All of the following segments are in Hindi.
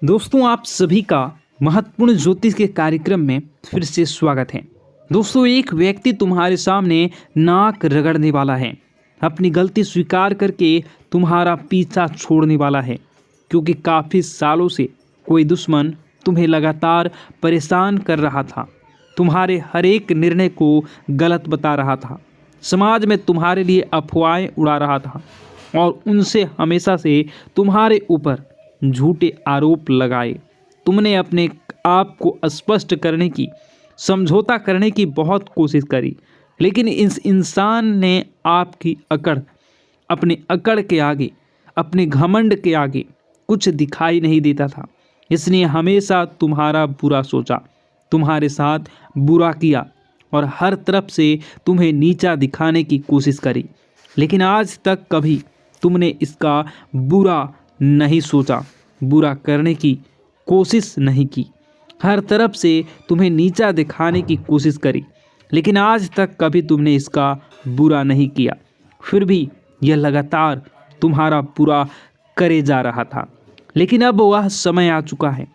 दोस्तों, आप सभी का महत्वपूर्ण ज्योतिष के कार्यक्रम में फिर से स्वागत है। दोस्तों, एक व्यक्ति तुम्हारे सामने नाक रगड़ने वाला है, अपनी गलती स्वीकार करके तुम्हारा पीछा छोड़ने वाला है, क्योंकि काफ़ी सालों से कोई दुश्मन तुम्हें लगातार परेशान कर रहा था, तुम्हारे हर एक निर्णय को गलत बता रहा था, समाज में तुम्हारे लिए अफवाहें उड़ा रहा था और उनसे हमेशा से तुम्हारे ऊपर झूठे आरोप लगाए। तुमने अपने आप को स्पष्ट करने की, समझौता करने की बहुत कोशिश करी, लेकिन इस इंसान ने आपकी अपने अकड़ के आगे, अपने घमंड के आगे कुछ दिखाई नहीं देता था। इसने हमेशा तुम्हारा बुरा सोचा, तुम्हारे साथ बुरा किया और हर तरफ से तुम्हें नीचा दिखाने की कोशिश करी, लेकिन आज तक कभी तुमने इसका बुरा नहीं सोचा, बुरा करने की कोशिश नहीं की। हर तरफ से तुम्हें नीचा दिखाने की कोशिश करी, लेकिन आज तक कभी तुमने इसका बुरा नहीं किया। फिर भी यह लगातार तुम्हारा बुरा करे जा रहा था। लेकिन अब वह समय आ चुका है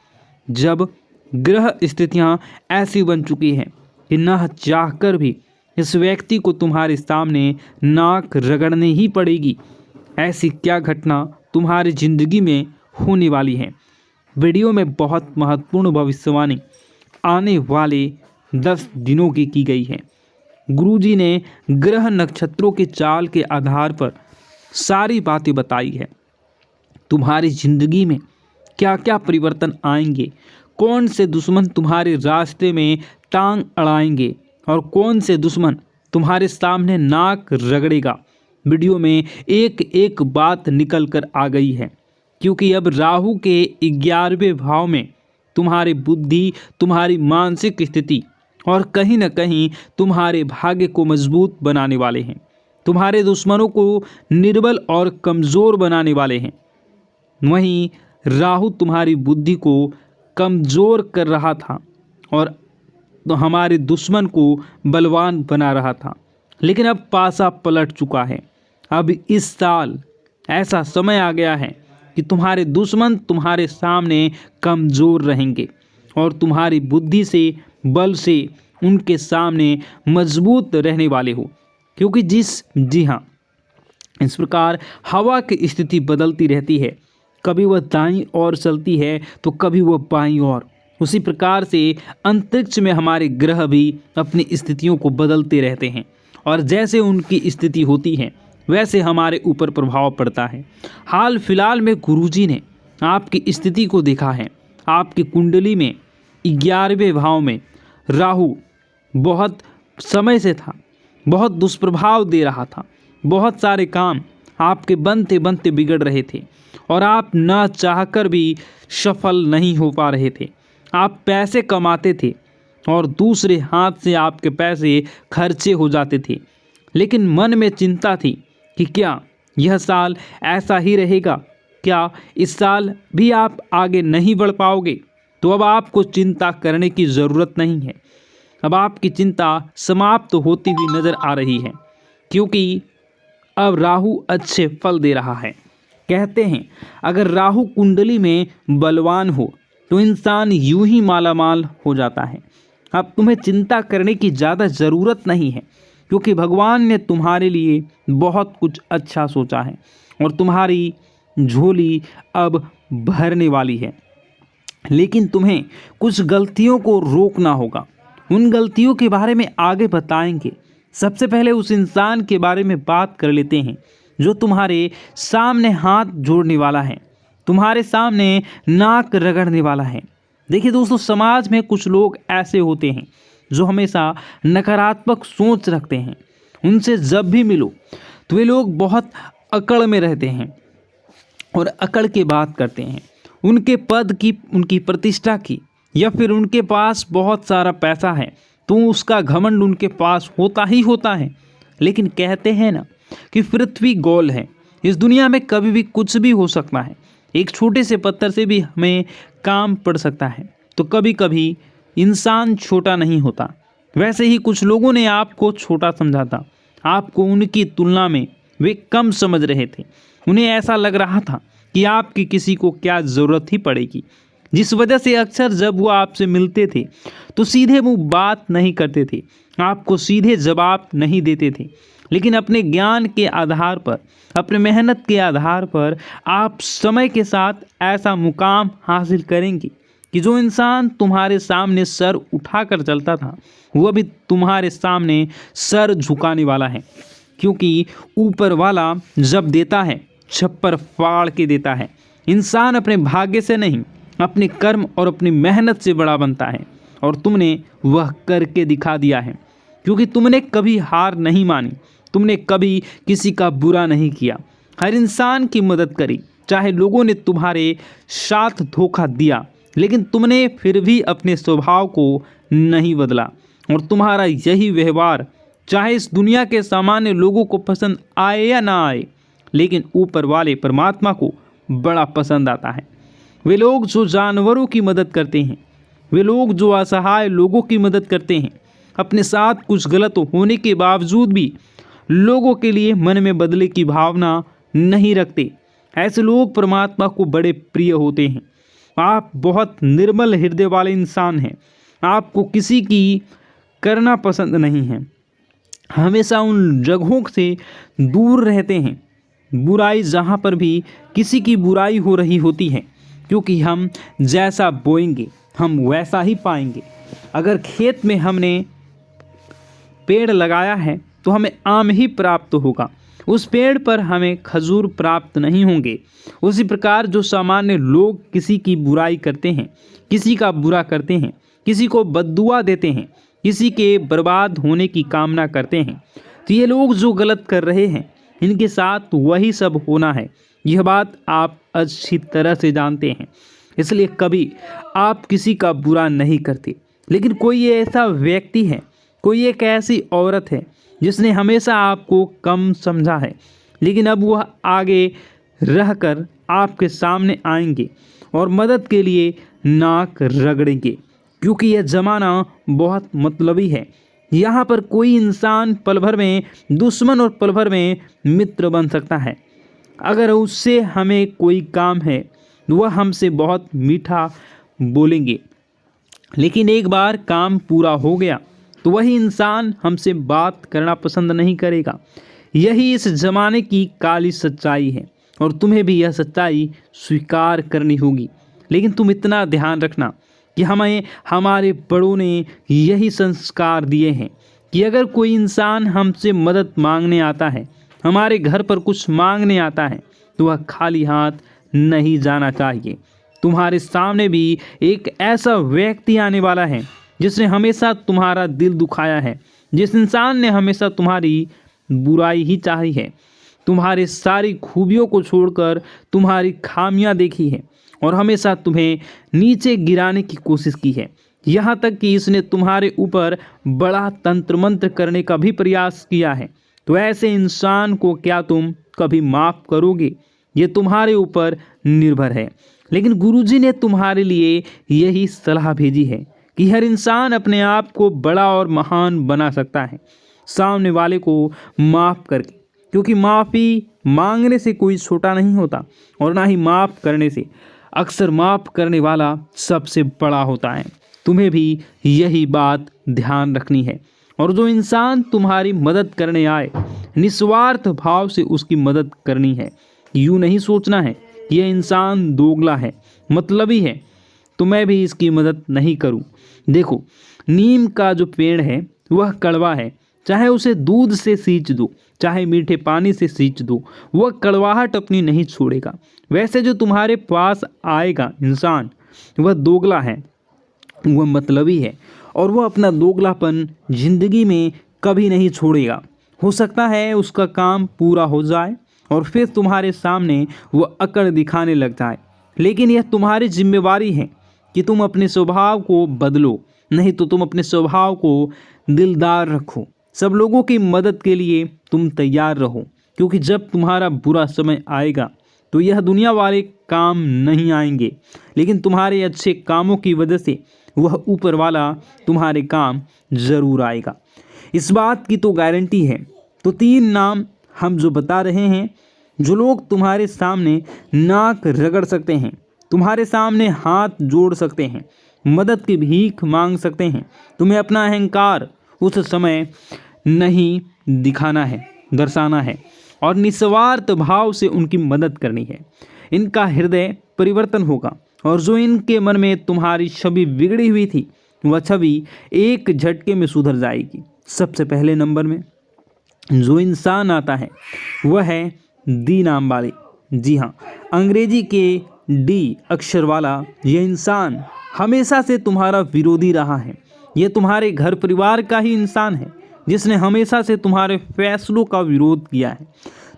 जब ग्रह स्थितियां ऐसी बन चुकी हैं कि न चाहकर भी इस व्यक्ति को तुम्हारे सामने नाक रगड़नी ही पड़ेगी। ऐसी क्या घटना तुम्हारी जिंदगी में होने वाली है। वीडियो में बहुत महत्वपूर्ण भविष्यवाणी आने वाले 10 दिनों की गई है। गुरुजी ने ग्रह नक्षत्रों के चाल के आधार पर सारी बातें बताई है। तुम्हारी जिंदगी में क्या क्या परिवर्तन आएंगे, कौन से दुश्मन तुम्हारे रास्ते में टांग अड़ाएंगे और कौन से दुश्मन तुम्हारे सामने नाक रगड़ेगा। वीडियो में एक एक बात निकल कर आ गई है, क्योंकि अब राहु के 11वें भाव में तुम्हारी बुद्धि, तुम्हारी मानसिक स्थिति और कहीं न कहीं तुम्हारे भाग्य को मजबूत बनाने वाले हैं। तुम्हारे दुश्मनों को निर्बल और कमज़ोर बनाने वाले हैं। वहीं राहु तुम्हारी बुद्धि को कमज़ोर कर रहा था और हमारे दुश्मन को बलवान बना रहा था, लेकिन अब पासा पलट चुका है। अब इस साल ऐसा समय आ गया है कि तुम्हारे दुश्मन तुम्हारे सामने कमज़ोर रहेंगे और तुम्हारी बुद्धि से, बल से उनके सामने मजबूत रहने वाले हो। क्योंकि जी हाँ, इस प्रकार हवा की स्थिति बदलती रहती है, कभी वह दाईं ओर चलती है तो कभी वह बाईं ओर। उसी प्रकार से अंतरिक्ष में हमारे ग्रह भी अपनी स्थितियों को बदलते रहते हैं और जैसे उनकी स्थिति होती है वैसे हमारे ऊपर प्रभाव पड़ता है। हाल फिलहाल में गुरुजी ने आपकी स्थिति को देखा है। आपकी कुंडली में 11वें भाव में राहु बहुत समय से था, बहुत दुष्प्रभाव दे रहा था। बहुत सारे काम आपके बनते बनते बिगड़ रहे थे और आप न चाहकर भी सफल नहीं हो पा रहे थे। आप पैसे कमाते थे और दूसरे हाथ से आपके पैसे खर्चे हो जाते थे, लेकिन मन में चिंता थी कि क्या यह साल ऐसा ही रहेगा, क्या इस साल भी आप आगे नहीं बढ़ पाओगे। तो अब आपको चिंता करने की ज़रूरत नहीं है। अब आपकी चिंता समाप्त होती हुई नज़र आ रही है, क्योंकि अब राहु अच्छे फल दे रहा है। कहते हैं अगर राहु कुंडली में बलवान हो तो इंसान यूं ही मालामाल हो जाता है। अब तुम्हें चिंता करने की ज़्यादा ज़रूरत नहीं है, क्योंकि भगवान ने तुम्हारे लिए बहुत कुछ अच्छा सोचा है और तुम्हारी झोली अब भरने वाली है। लेकिन तुम्हें कुछ गलतियों को रोकना होगा। उन गलतियों के बारे में आगे बताएंगे। सबसे पहले उस इंसान के बारे में बात कर लेते हैं जो तुम्हारे सामने हाथ जोड़ने वाला है, तुम्हारे सामने नाक रगड़ने वाला है। देखिए दोस्तों, समाज में कुछ लोग ऐसे होते हैं जो हमेशा नकारात्मक सोच रखते हैं। उनसे जब भी मिलो तो वे लोग बहुत अकड़ में रहते हैं और अकड़ के बात करते हैं। उनके पद की, उनकी प्रतिष्ठा की, या फिर उनके पास बहुत सारा पैसा है तो उसका घमंड उनके पास होता ही होता है। लेकिन कहते हैं ना कि पृथ्वी गोल है, इस दुनिया में कभी भी कुछ भी हो सकता है। एक छोटे से पत्थर से भी हमें काम पड़ सकता है। तो कभी कभी इंसान छोटा नहीं होता। वैसे ही कुछ लोगों ने आपको छोटा समझा था, आपको उनकी तुलना में वे कम समझ रहे थे। उन्हें ऐसा लग रहा था कि आपकी किसी को क्या ज़रूरत ही पड़ेगी। जिस वजह से अक्सर जब वो आपसे मिलते थे तो सीधे मुंह बात नहीं करते थे, आपको सीधे जवाब नहीं देते थे। लेकिन अपने ज्ञान के आधार पर, अपने मेहनत के आधार पर आप समय के साथ ऐसा मुकाम हासिल करेंगे कि जो इंसान तुम्हारे सामने सर उठाकर चलता था वह भी तुम्हारे सामने सर झुकाने वाला है। क्योंकि ऊपर वाला जब देता है छप्पर फाड़ के देता है। इंसान अपने भाग्य से नहीं, अपने कर्म और अपनी मेहनत से बड़ा बनता है, और तुमने वह करके दिखा दिया है। क्योंकि तुमने कभी हार नहीं मानी, तुमने कभी किसी का बुरा नहीं किया, हर इंसान की मदद करी। चाहे लोगों ने तुम्हारे साथ धोखा दिया, लेकिन तुमने फिर भी अपने स्वभाव को नहीं बदला। और तुम्हारा यही व्यवहार चाहे इस दुनिया के सामान्य लोगों को पसंद आए या ना आए, लेकिन ऊपर वाले परमात्मा को बड़ा पसंद आता है। वे लोग जो जानवरों की मदद करते हैं, वे लोग जो असहाय लोगों की मदद करते हैं, अपने साथ कुछ गलत होने के बावजूद भी लोगों के लिए मन में बदले की भावना नहीं रखते, ऐसे लोग परमात्मा को बड़े प्रिय होते हैं। आप बहुत निर्मल हृदय वाले इंसान हैं। आपको किसी की करना पसंद नहीं है, हमेशा उन जगहों से दूर रहते हैं बुराई जहाँ पर भी किसी की बुराई हो रही होती है। क्योंकि हम जैसा बोएंगे हम वैसा ही पाएंगे। अगर खेत में हमने पेड़ लगाया है तो हमें आम ही प्राप्त होगा, उस पेड़ पर हमें खजूर प्राप्त नहीं होंगे। उसी प्रकार जो सामान्य लोग किसी की बुराई करते हैं, किसी का बुरा करते हैं, किसी को बद्दुआ देते हैं, किसी के बर्बाद होने की कामना करते हैं, तो ये लोग जो गलत कर रहे हैं इनके साथ वही सब होना है। यह बात आप अच्छी तरह से जानते हैं, इसलिए कभी आप किसी का बुरा नहीं करते। लेकिन कोई ऐसा व्यक्ति है, कोई एक ऐसी औरत है जिसने हमेशा आपको कम समझा है, लेकिन अब वह आगे रहकर आपके सामने आएंगे और मदद के लिए नाक रगड़ेंगे। क्योंकि यह ज़माना बहुत मतलबी है। यहाँ पर कोई इंसान पल भर में दुश्मन और पल भर में मित्र बन सकता है। अगर उससे हमें कोई काम है वह हमसे बहुत मीठा बोलेंगे, लेकिन एक बार काम पूरा हो गया तो वही इंसान हमसे बात करना पसंद नहीं करेगा। यही इस ज़माने की काली सच्चाई है और तुम्हें भी यह सच्चाई स्वीकार करनी होगी। लेकिन तुम इतना ध्यान रखना कि हमें हमारे बड़ों ने यही संस्कार दिए हैं कि अगर कोई इंसान हमसे मदद मांगने आता है, हमारे घर पर कुछ मांगने आता है, तो वह खाली हाथ नहीं जाना चाहिए। तुम्हारे सामने भी एक ऐसा व्यक्ति आने वाला है जिसने हमेशा तुम्हारा दिल दुखाया है, जिस इंसान ने हमेशा तुम्हारी बुराई ही चाही है, तुम्हारी सारी खूबियों को छोड़कर तुम्हारी खामियां देखी है और हमेशा तुम्हें नीचे गिराने की कोशिश की है। यहाँ तक कि इसने तुम्हारे ऊपर बड़ा तंत्र मंत्र करने का भी प्रयास किया है। तो ऐसे इंसान को क्या तुम कभी माफ़ करोगे? ये तुम्हारे ऊपर निर्भर है। लेकिन गुरुजी ने तुम्हारे लिए यही सलाह भेजी है कि हर इंसान अपने आप को बड़ा और महान बना सकता है सामने वाले को माफ़ करके, क्योंकि माफ़ी मांगने से कोई छोटा नहीं होता और ना ही माफ़ करने से। अक्सर माफ़ करने वाला सबसे बड़ा होता है। तुम्हें भी यही बात ध्यान रखनी है। और जो इंसान तुम्हारी मदद करने आए, निस्वार्थ भाव से उसकी मदद करनी है। यूँ नहीं सोचना है कि यह इंसान दोगला है, मतलबी है, तो मैं भी इसकी मदद नहीं करूं। देखो, नीम का जो पेड़ है वह कड़वा है, चाहे उसे दूध से सींच दो, चाहे मीठे पानी से सींच दो, वह कड़वाहट अपनी नहीं छोड़ेगा। वैसे जो तुम्हारे पास आएगा इंसान, वह दोगला है, वह मतलबी है और वह अपना दोगलापन जिंदगी में कभी नहीं छोड़ेगा। हो सकता है उसका काम पूरा हो जाए और फिर तुम्हारे सामने वह अकड़ दिखाने लग जाए, लेकिन यह तुम्हारी जिम्मेवारी है कि तुम अपने स्वभाव को बदलो, नहीं तो तुम अपने स्वभाव को दिलदार रखो। सब लोगों की मदद के लिए तुम तैयार रहो, क्योंकि जब तुम्हारा बुरा समय आएगा तो यह दुनिया वाले काम नहीं आएंगे, लेकिन तुम्हारे अच्छे कामों की वजह से वह ऊपर वाला तुम्हारे काम ज़रूर आएगा। इस बात की तो गारंटी है। तो 3 नाम हम जो बता रहे हैं, जो लोग तुम्हारे सामने नाक रगड़ सकते हैं, तुम्हारे सामने हाथ जोड़ सकते हैं, मदद की भीख मांग सकते हैं। तुम्हें अपना अहंकार उस समय नहीं दिखाना है, दर्शाना है और निस्वार्थ भाव से उनकी मदद करनी है। इनका हृदय परिवर्तन होगा और जो इनके मन में तुम्हारी छवि बिगड़ी हुई थी वह छवि एक झटके में सुधर जाएगी। सबसे पहले नंबर में जो इंसान आता है वह है डी नाम वाले। जी हाँ, अंग्रेजी के डी अक्षर वाला यह इंसान हमेशा से तुम्हारा विरोधी रहा है। यह तुम्हारे घर परिवार का ही इंसान है जिसने हमेशा से तुम्हारे फैसलों का विरोध किया है।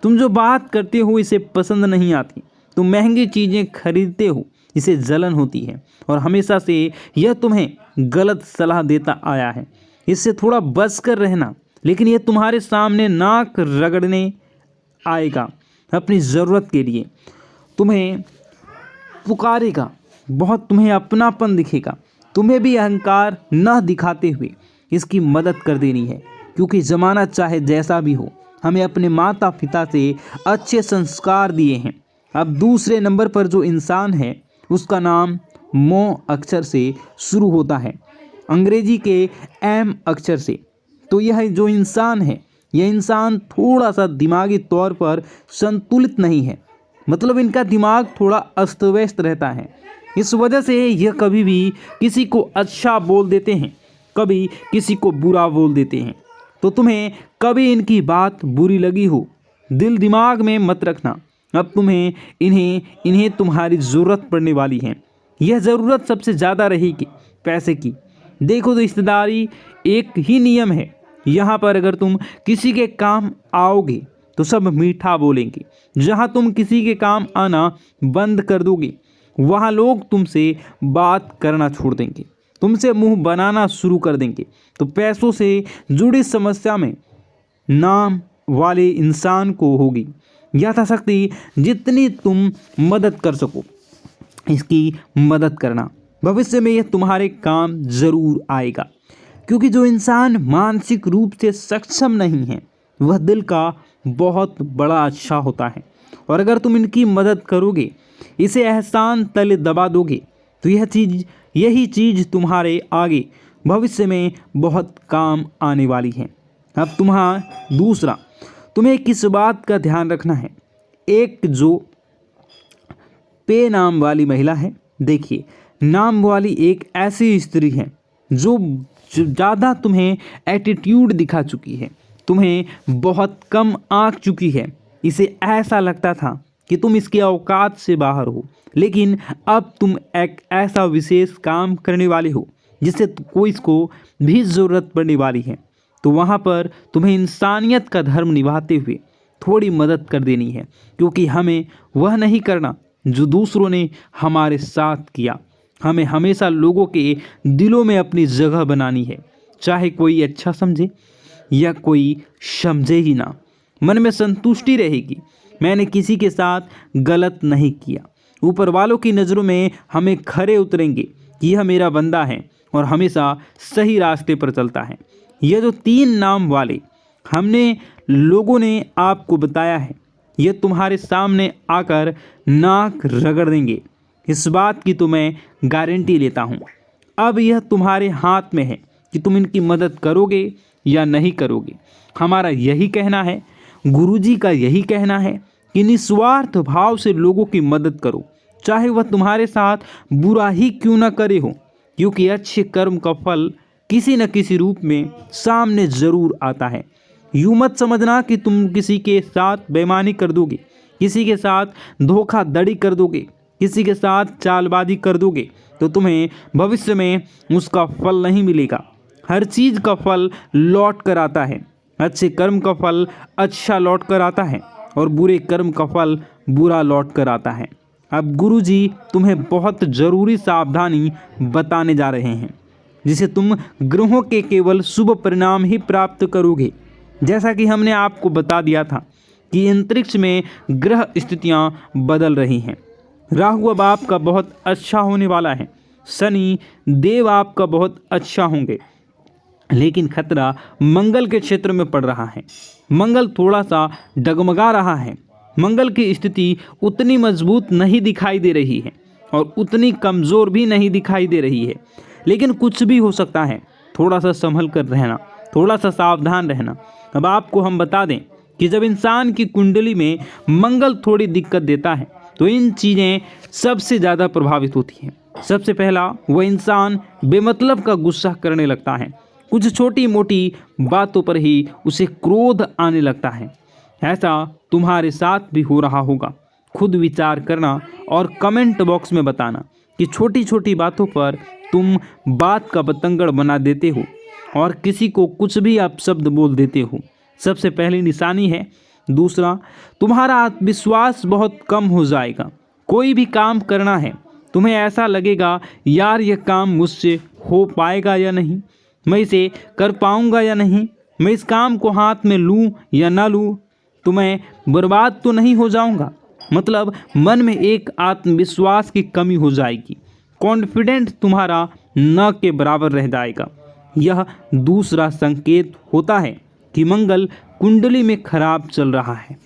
तुम जो बात करते हो इसे पसंद नहीं आती, तुम महंगी चीज़ें खरीदते हो, इसे जलन होती है और हमेशा से यह तुम्हें गलत सलाह देता आया है। इससे थोड़ा बच कर रहना, लेकिन यह तुम्हारे सामने नाक रगड़ने आएगा अपनी ज़रूरत के लिए, तुम्हें पुकारेगा, बहुत तुम्हें अपनापन दिखेगा। तुम्हें भी अहंकार न दिखाते हुए इसकी मदद कर देनी है, क्योंकि ज़माना चाहे जैसा भी हो हमें अपने माता पिता से अच्छे संस्कार दिए हैं। अब दूसरे नंबर पर जो इंसान है उसका नाम मो अक्षर से शुरू होता है, अंग्रेजी के एम अक्षर से। तो यह जो इंसान है यह इंसान थोड़ा सा दिमागी तौर पर संतुलित नहीं है, मतलब इनका दिमाग थोड़ा अस्त व्यस्त रहता है। इस वजह से यह कभी भी किसी को अच्छा बोल देते हैं, कभी किसी को बुरा बोल देते हैं। तो तुम्हें कभी इनकी बात बुरी लगी हो, दिल दिमाग में मत रखना। अब तुम्हें इन्हें तुम्हारी ज़रूरत पड़ने वाली है। यह ज़रूरत सबसे ज़्यादा रहेगी पैसे की। देखो रिश्तेदारी एक ही नियम है, यहाँ पर अगर तुम किसी के काम आओगे तो सब मीठा बोलेंगे। जहाँ तुम किसी के काम आना बंद कर दोगे वहाँ लोग तुमसे बात करना छोड़ देंगे, तुमसे मुंह बनाना शुरू कर देंगे। तो पैसों से जुड़ी समस्या में नाम वाले इंसान को होगी यथाशक्ति जितनी तुम मदद कर सको इसकी मदद करना। भविष्य में यह तुम्हारे काम ज़रूर आएगा, क्योंकि जो इंसान मानसिक रूप से सक्षम नहीं है वह दिल का बहुत बड़ा अच्छा होता है। और अगर तुम इनकी मदद करोगे, इसे एहसान तले दबा दोगे, तो यही चीज़ तुम्हारे आगे भविष्य में बहुत काम आने वाली है। अब दूसरा तुम्हें किस बात का ध्यान रखना है। एक जो पे नाम वाली महिला है, देखिए नाम वाली एक ऐसी स्त्री है जो ज़्यादा तुम्हें एटीट्यूड दिखा चुकी है, तुम्हें बहुत कम आंक चुकी है। इसे ऐसा लगता था कि तुम इसके औकात से बाहर हो, लेकिन अब तुम एक ऐसा विशेष काम करने वाले हो जिससे कोई इसको भी ज़रूरत पड़ने वाली है। तो वहाँ पर तुम्हें इंसानियत का धर्म निभाते हुए थोड़ी मदद कर देनी है, क्योंकि हमें वह नहीं करना जो दूसरों ने हमारे साथ किया। हमें हमेशा लोगों के दिलों में अपनी जगह बनानी है, चाहे कोई अच्छा समझे या कोई समझे ही ना। मन में संतुष्टि रहेगी, मैंने किसी के साथ गलत नहीं किया। ऊपर वालों की नज़रों में हमें खरे उतरेंगे कि यह मेरा बंदा है और हमेशा सही रास्ते पर चलता है। यह जो 3 नाम वाले हमने लोगों ने आपको बताया है, यह तुम्हारे सामने आकर नाक रगड़ देंगे, इस बात की तो मैं गारंटी लेता हूँ। अब यह तुम्हारे हाथ में है कि तुम इनकी मदद करोगे या नहीं करोगे। हमारा यही कहना है, गुरुजी का यही कहना है कि निस्वार्थ भाव से लोगों की मदद करो, चाहे वह तुम्हारे साथ बुरा ही क्यों न करे हो, क्योंकि अच्छे कर्म का फल किसी न किसी रूप में सामने ज़रूर आता है। यूँ मत समझना कि तुम किसी के साथ बेईमानी कर दोगे, किसी के साथ धोखाधड़ी कर दोगे, किसी के साथ चालबाजी कर दोगे तो तुम्हें भविष्य में उसका फल नहीं मिलेगा। हर चीज़ का फल लौट कर आता है। अच्छे कर्म का फल अच्छा लौट कर आता है और बुरे कर्म का फल बुरा लौट कर आता है। अब गुरुजी तुम्हें बहुत ज़रूरी सावधानी बताने जा रहे हैं, जिसे तुम ग्रहों के केवल शुभ परिणाम ही प्राप्त करोगे। जैसा कि हमने आपको बता दिया था कि अंतरिक्ष में ग्रह स्थितियां बदल रही हैं। राहु अब आपका बहुत अच्छा होने वाला है, शनि देव आपका बहुत अच्छा होंगे, लेकिन खतरा मंगल के क्षेत्र में पड़ रहा है। मंगल थोड़ा सा डगमगा रहा है। मंगल की स्थिति उतनी मजबूत नहीं दिखाई दे रही है। और उतनी कमज़ोर भी नहीं दिखाई दे रही है। लेकिन कुछ भी हो सकता है, थोड़ा सा संभल कर रहना, थोड़ा सा सावधान रहना। अब आपको हम बता दें कि जब इंसान की कुंडली में मंगल थोड़ी दिक्कत देता है तो इन चीज़ें सबसे ज़्यादा प्रभावित होती हैं। सबसे पहला, वह इंसान बेमतलब का गुस्सा करने लगता है। कुछ छोटी मोटी बातों पर ही उसे क्रोध आने लगता है। ऐसा तुम्हारे साथ भी हो रहा होगा। खुद विचार करना और कमेंट बॉक्स में बताना कि छोटी छोटी बातों पर तुम बात का बतंगड़ बना देते हो और किसी को कुछ भी अपशब्द बोल देते हो। सबसे पहली निशानी है। दूसरा, तुम्हारा आत्मविश्वास बहुत कम हो जाएगा। कोई भी काम करना है, तुम्हें ऐसा लगेगा यार यह काम मुझसे हो पाएगा या नहीं, मैं इसे कर पाऊंगा या नहीं, मैं इस काम को हाथ में लूं या ना लूं, तो मैं बर्बाद तो नहीं हो जाऊंगा। मतलब मन में एक आत्मविश्वास की कमी हो जाएगी। कॉन्फिडेंट तुम्हारा न के बराबर रह जाएगा। यह दूसरा संकेत होता है कि मंगल कुंडली में खराब चल रहा है।